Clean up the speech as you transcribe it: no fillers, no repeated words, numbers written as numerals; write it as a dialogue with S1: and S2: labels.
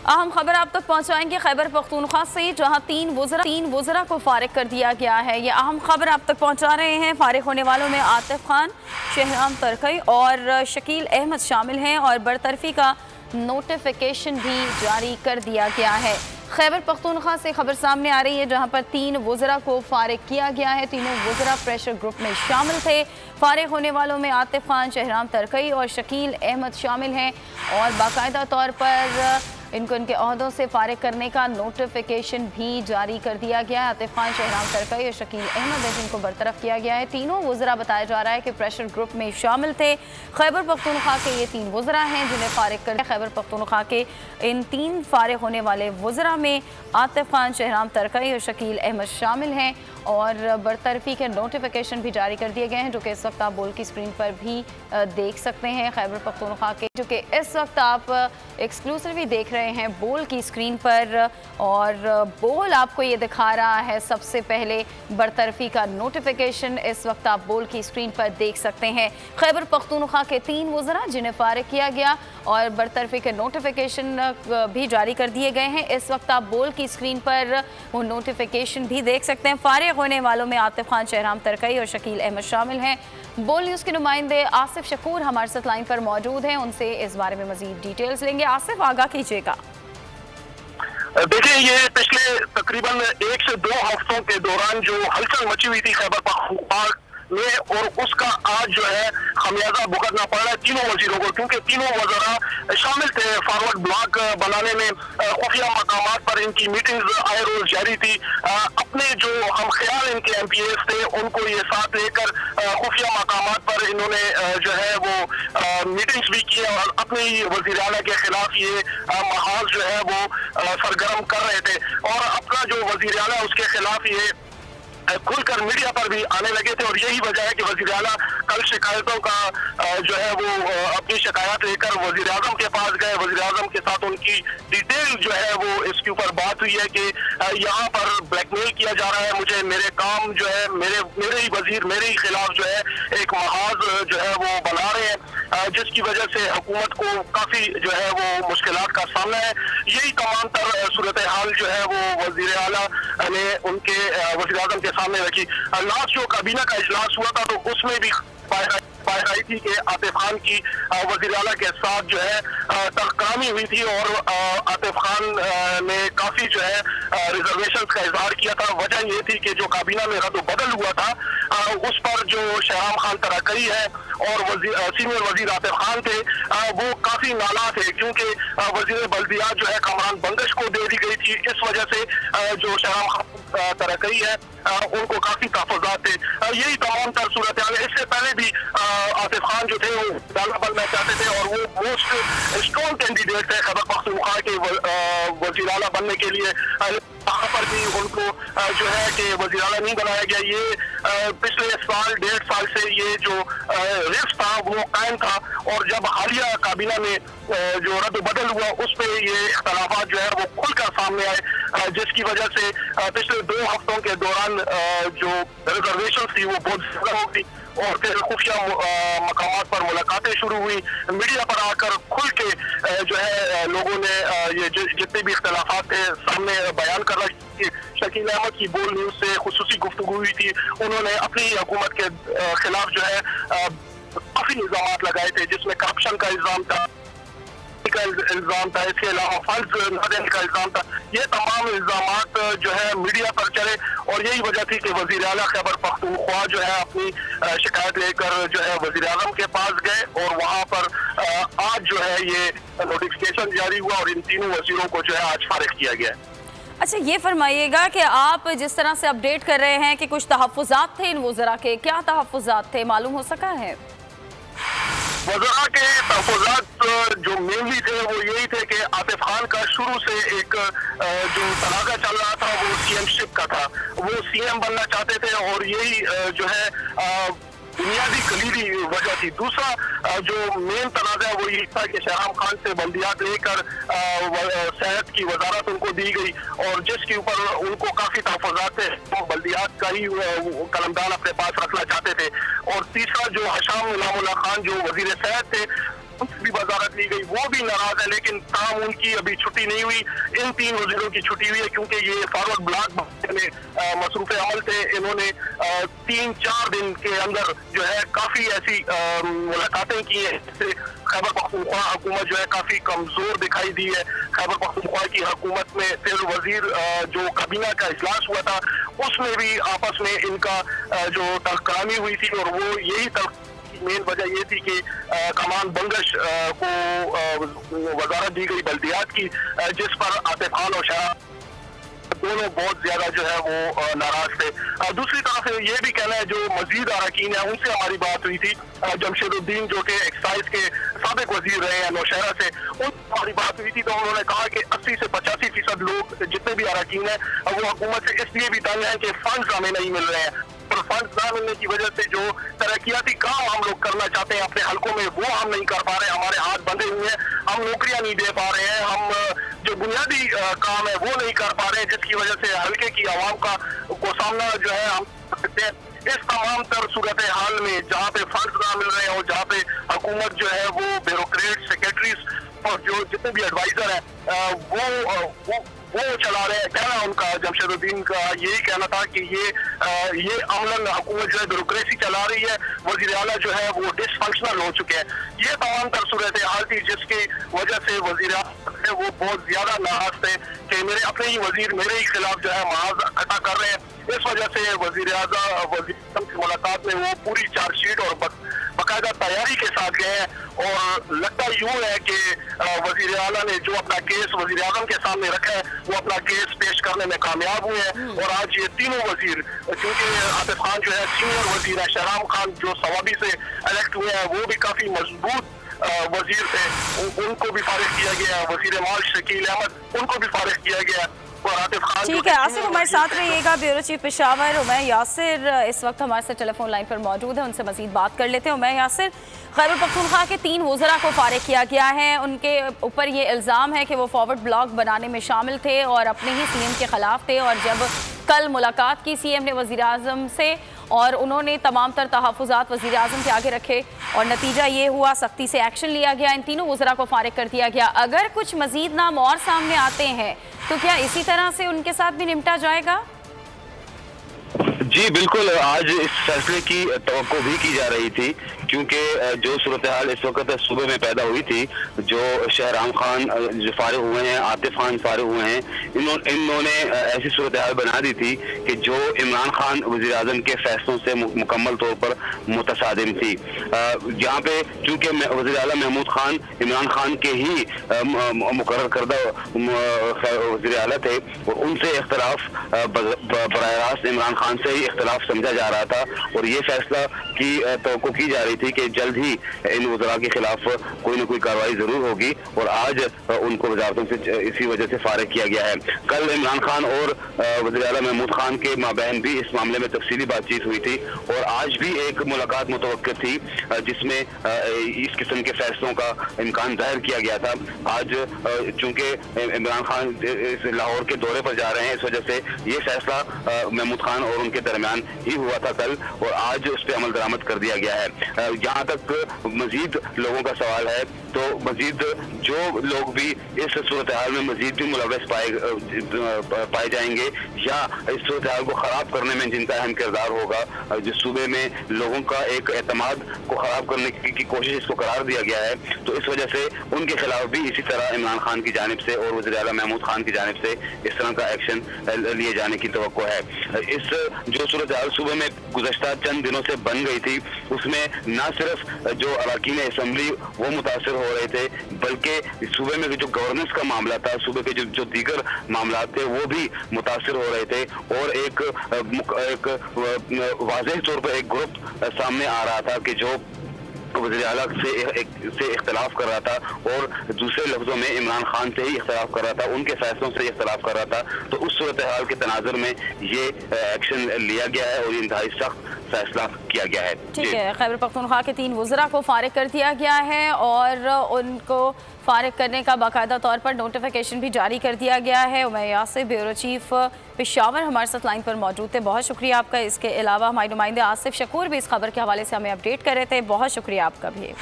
S1: अहम खबर आप तक पहुंचाएंगे खैबर पख्तूनख्वा से, जहां तीन वज़रा को फारिग कर दिया गया है। ये अहम खबर आप तक पहुंचा रहे हैं। फारिग होने वालों में आतिफ खान, शहराम तरकई और शकील अहमद शामिल हैं और बरतरफी का नोटिफिकेशन भी जारी कर दिया गया है। खैबर पख्तूनख्वा से खबर सामने आ रही है, जहां पर तीन वज़रा को फारिग किया गया है। तीनों वज़रा प्रेशर ग्रुप में शामिल थे। फारिग होने वालों में आतिफ खान, शहराम तरकई और शकील अहमद शामिल हैं और बाकायदा तौर पर इनको इनके ओहदों से फारिग करने का नोटिफिकेशन भी जारी कर दिया गया है। आतिफ खान, शहराम तरकई और शकील अहमद है जिनको बरतरफ किया गया है। तीनों वज़रा बताया जा रहा है कि प्रेशर ग्रुप में शामिल थे। खैबर पख्तूनख्वा के ये तीन वज़रा हैं जिन्हें फारिग कर खैबर पख्तूनख्वा के इन तीन फारिग होने वाले वज़रा में आतिफ खान, शहराम तरकई और शकील अहमद शामिल हैं और बरतरफी के नोटिफिकेशन भी जारी कर दिए गए हैं, जो कि इस वक्त आप बोल की स्क्रीन पर भी देख सकते हैं। खैबर पख्तूनख्वा के जो कि इस वक्त आप एक्सक्लूसिवली देख रहे हैं बोल की स्क्रीन पर, और बोल आपको ये दिखा रहा है सबसे पहले बरतरफी का नोटिफिकेशन। इस वक्त आप बोल की स्क्रीन पर देख सकते हैं खैबर पख्तूनख्वा के तीन वज़रा जिन्हें फारिग किया गया और बरतरफी के नोटिफिकेशन भी जारी कर दिए गए हैं। इस वक्त आप बोल की स्क्रीन पर वो नोटिफिकेशन भी देख सकते हैं। फारिग होने वालों में आतिफ खान, शहराम तरकई और शकील अहमद शामिल हैं। बोल न्यूज़ के नुमाइंदे आसिफ शकूर हमारे साथ लाइन पर मौजूद हैं, उनसे इस बारे में मजीद डिटेल्स लेंगे। आसिफ, आगाह कीजिएगा।
S2: देखिए, ये पिछले तकरीबन 1 से 2 हफ्तों के दौरान जो हलचल मची हुई थी खैबर पख्तूनख्वा में, और उसका आज जो है खमियाजा भुगतना पड़ रहा है तीनों वजीरों को, क्योंकि तीनों वज़रा शामिल थे फॉरवर्ड ब्लॉक बनाने में। खुफिया मकामात पर इनकी मीटिंग्स आए रोज जारी थी। अपने जो हम ख्याल इनके MPAs थे उनको ये साथ लेकर खुफिया मकामात पर इन्होंने जो है वो मीटिंग्स भी किए और अपने ही वज़ीर आला के खिलाफ ये महाज जो है वो सरगर्म कर रहे थे, और अपना जो वज़ीर आला उसके खिलाफ ये खुलकर मीडिया पर भी आने लगे थे। और यही वजह है कि वज़ीर आला कल शिकायतों का जो है वो अपनी शिकायत लेकर वज़ीर आज़म के पास गए। वज़ीर आज़म के साथ उनकी डिटेल जो है वो इसके ऊपर बात हुई है कि यहाँ पर ब्लैकमेल किया जा रहा है मुझे, मेरे काम जो है मेरे ही वज़ीर मेरे ही खिलाफ जो है एक महाज जो है वो बना रहे हैं, जिसकी वजह से हुकूमत को काफ़ी जो है वो मुश्किलात का सामना है। यही तमाम तर सूरत हाल जो है वो वज़ीर आला ने उनके वज़ीर आज़म के सामने रखी। लास्ट जो काबीना का इजलास हुआ था तो उसमें भी पाई आई थी कि आतिफ खान की वज़ीर आला के साथ जो है तरकामी हुई थी, और आतिफ खान ने काफी जो है रिजर्वेशन का इजहार किया था। वजह ये थी कि जो काबीना में रद्द बदल हुआ था उस पर जो शहराम खान तरकई है और सीनियर वजीर आतिफ खान थे वो काफी नाला थे, क्योंकि वजीर बल्दियात जो है कामरान बंगश को दे दी गई थी। इस वजह से जो शहराम खान तरकई है उनको काफी तहफ़्फ़ुज़ात थे। यही तमाम तर सूरत हाल है। इससे पहले भी आतिफ खान जो थे वो दाला बनना चाहते थे और वो मोस्ट स्ट्रॉन्ग कैंडिडेट थे खैबर पख्तूनख्वा के वज़ीर आला बनने के लिए। वहाँ पर भी उनको जो है कि वज़ीर आला नहीं बनाया गया। ये पिछले साल 1.5 साल से ये जो रिफ्ट था वो कायम था, और जब हालिया काबीना में जो रद्द बदल हुआ उस पर ये इख्तलाफात जो है वो खुलकर सामने आए, जिसकी वजह से पिछले 2 हफ्तों के दौरान जो रिजर्वेशन थी वो बहुत ज्यादा हो गई, और फिर खुफिया मकामात पर मुलाकातें शुरू हुई। मीडिया पर आकर खुल के जो है लोगों ने ये जितने भी इख्तलाफात थे सामने बयान करना। शकील अहमद की बोल न्यूज से खुसूसी गुफ्तगू हुई थी, उन्होंने अपनी हुकूमत के खिलाफ जो है काफी इल्जाम लगाए थे, जिसमें करप्शन का इल्जाम था, इल्जाम था, इसके अलावा फंड्स न देने का इल्जाम था। ये तमाम इल्जामात जो है मीडिया पर चले, और यही वजह थी कि वज़ीर आला खैबर पख्तूनख्वा जो है अपनी शिकायत लेकर जो है वज़ीर आज़म के पास गए, और वहाँ पर आज जो है ये नोटिफिकेशन जारी हुआ और इन तीनों वज़ीरों को जो है आज फारिग किया गया है।
S1: अच्छा, ये फरमाइएगा कि आप जिस तरह से अपडेट कर रहे हैं कि कुछ तहफ़्फ़ुज़ात थे इन वज़रा के, क्या तहफ़्फ़ुज़ात थे, मालूम हो सका है?
S2: वज़रा के तहफ़्फ़ुज़ात जो मेनली थे वो यही थे कि आतिफ खान का शुरू से एक जो तनाज़ा चल रहा था वो CM-शिप का था, वो CM बनना चाहते थे, और यही जो है बुनियादी कलीदी वजह थी। दूसरा जो मेन तनाज़ा है वो ये था कि शहराम खान से बल्दियात लेकर सेहत की वजारत उनको दी गई, और जिसके ऊपर उनको काफ़ी तहफ़्फ़ुज़ात थे, तो बल्दियात का ही कलमदान अपने पास रखना चाहते थे। और तीसरा जो हशाम इनामुल्लाह खान जो वज़ीर सेहत थे उनसे भी वजारत ली गई, वो भी नाराज है, लेकिन ताहम उनकी अभी छुट्टी नहीं हुई। इन 3 वजीरों की छुट्टी हुई है क्योंकि ये फॉरवर्ड ब्लॉक में मसरूफ अमल थे। इन्होंने 3-4 दिन के अंदर जो है काफी ऐसी मुलाकातें की है जिससे खैबर पख्तूनख्वा हुकूमत जो है काफी कमजोर दिखाई दी है। खैबर पख्तूनख्वा की हुकूमत में फिर वजीर जो काबीना का इजलास हुआ था उसमें भी आपस में इनका जो तलकलामी हुई थी, और वो यही मेन वजह ये थी कि कमान बंगश को वजारत दी गई बल्दियात की, जिस पर आतिफ खान और शहराम दोनों बहुत ज्यादा जो है वो नाराज थे। दूसरी तरफ ये भी कहना है जो मजीद अरकान है उनसे हमारी बात हुई थी, जमशेदुद्दीन जो कि एक्साइज के साबिक वजीर रहे हैं नौशहरा से, उनसे हमारी बात हुई थी तो उन्होंने कहा कि 80 से 85% लोग जितने भी अरकान है वो हुकूमत से इसलिए भी तंग है कि फंड हमें नहीं मिल रहे हैं, और फंड ना मिलने की वजह से जो तरक्याती काम हम लोग करना चाहते हैं अपने हलकों में वो हम नहीं कर पा रहे, हमारे हाथ बंधे हुए हैं, हम नौकरियां नहीं दे पा रहे हैं, हम जो बुनियादी काम है वो नहीं कर पा रहे हैं, जिसकी वजह से हल्के की आवाम का को सामना जो है हम कर सकते हैं। इस तमाम तर सूरत हाल में जहाँ पे फंड ना मिल रहे हैं और जहाँ पे हुकूमत जो है वो ब्यूरोक्रेट, सेक्रेटरीज और जो जितने भी एडवाइजर है वो चला रहे हैं। कहना उनका जमशेदुद्दीन का यही कहना था कि ये अमलन हुकूमत जो है ब्यूरोक्रेसी चला रही है, वजीर आला जो है वो डिसफंक्शनल हो चुके हैं। ये तमाम तर सूरत हाल थी जिसकी वजह से वजीर आला वो बहुत ज्यादा नाराज थे कि मेरे अपने ही वजीर मेरे ही खिलाफ जो है महाज इकट्ठा कर रहे हैं। इस वजह से वजीर की मुलाकात में वो पूरी चार्जशीट और बाकायदा तैयारी के साथ गए हैं, और लगता यूं है कि वजीर आला ने जो अपना केस वजीर आजम के सामने रखा है वो अपना केस पेश करने में कामयाब हुए हैं। और आज ये तीनों वजीर, क्योंकि आतिफ खान जो है सीनियर वजीर है, शहराम खान जो सवाबी से इलेक्ट हुए हैं वो भी काफी मजबूत वजीर थे, उनको भी फारिग किया गया। वजीर माल शकील अहमद उनको भी फारिग किया गया।
S1: ठीक है, आसिफ हमारे साथ रहिएगा। ब्यूरो चीफ पेशावर उमैर यासिर इस वक्त हमारे साथ टेलीफोन लाइन पर मौजूद है, उनसे मजीद बात कर लेते हैं। उमैर यासिर, खैबर पख्तूनख्वा के 3 वज़रा को फारिग किया गया है, उनके ऊपर ये इल्ज़ाम है कि वो फॉरवर्ड ब्लॉक बनाने में शामिल थे और अपने ही सीएम के खिलाफ थे, और जब कल मुलाकात की सीएम ने वज़ीर आज़म से और उन्होंने तमाम तर तहफ़्फ़ुज़ात वज़ीर आज़म के आगे रखे और नतीजा ये हुआ सख्ती से एक्शन लिया गया, इन तीनों वज़रा को फारिग कर दिया गया। अगर कुछ मज़ीद नाम और सामने आते हैं तो क्या इसी तरह से उनके साथ भी निपटा जाएगा?
S3: जी बिल्कुल, आज इस फैसले की तवक्को भी की जा रही थी क्योंकि जो सूरत हाल इस वक्त सूबे में पैदा हुई थी, जो शहराम खान जो फारिग हुए हैं, आतिफ खान फारिग हुए हैं, इन्होंने ऐसी सूरत हाल बना दी थी कि जो इमरान खान वज़ीर आज़म के फैसलों से मुकम्मल तौर पर मुतसादिम थी। यहाँ पे चूँकि वज़ीर आला महमूद खान इमरान खान के ही मुकर्रर करदा वज़ीर आला थे और उनसे इख्तलाफ बराह रास्त इमरान खान से ही इख्तलाफ समझा जा रहा था, और ये फैसला की तवक्को की जा रही थी कि जल्द ही इन वज़रा के खिलाफ कोई न कोई कार्रवाई जरूर होगी, और आज उनको वजारतों से इसी वजह से फारिग किया गया है। कल इमरान खान और वज़ीर आला महमूद खान के माबैन भी इस मामले में तफसीली बातचीत हुई थी, और आज भी एक मुलाकात मुतवक्किर थी जिसमें इस किस्म के फैसलों का इम्कान जाहिर किया गया था। आज चूंकि इमरान खान लाहौर के दौरे पर जा रहे हैं, इस वजह से ये फैसला महमूद खान और उनके दरमियान ही हुआ था कल, और आज उस पर अमल दरामद कर दिया गया है। जहाँ तक मजीद लोगों का सवाल है तो मजीद जो लोग भी इस सूरत हाल में मजीद भी मुलव्वस पाए जाएंगे या इस सूरत हाल को ख़राब करने में जिनका अहम किरदार होगा, जो सूबे में लोगों का एक एतमाद को ख़राब करने की कोशिश इसको करार दिया गया है, तो इस वजह से उनके खिलाफ भी इसी तरह इमरान खान की जानिब से और वज़ीर आला महमूद खान की जानिब से इस तरह का एक्शन लिए जाने की तवक्को है। इस जो सूरत हाल सूबे में गुज़श्ता चंद दिनों से बन गई थी, उसमें न सिर्फ जो अरकान असम्बली वो मुतासर हो रहे थे, बल्कि सूबे में जो गवर्नेंस का मामला था, सूबे के जो दीगर मामला थे वो भी मुतासर हो रहे थे, और एक वाज़ेह तौर पर एक ग्रुप सामने आ रहा था कि जो वज़ीर आला से इख्तलाफ कर रहा था और दूसरे लफ्जों में इमरान खान से ही इख्तलाफ कर रहा था, उनके फैसलों से इख्तलाफ कर रहा था। तो उस सूरत हाल के तनाजुर में ये एक्शन लिया गया है और इंतहाई सख्त फैसला किया गया है।
S1: ठीक है, खैबर पख्तूनख्वा के 3 वज़रा को फारिग कर दिया गया है और उनको फारिग करने का बाकायदा तौर पर नोटिफिकेशन भी जारी कर दिया गया है। उमैर यासिर, ब्यूरो चीफ पेशावर, हमारे साथ लाइन पर मौजूद थे, बहुत शुक्रिया आपका। इसके अलावा हमारे नुमाइंदे आसिफ शकूर भी इस खबर के हवाले से हमें अपडेट कर रहे थे, बहुत शुक्रिया आपका भी।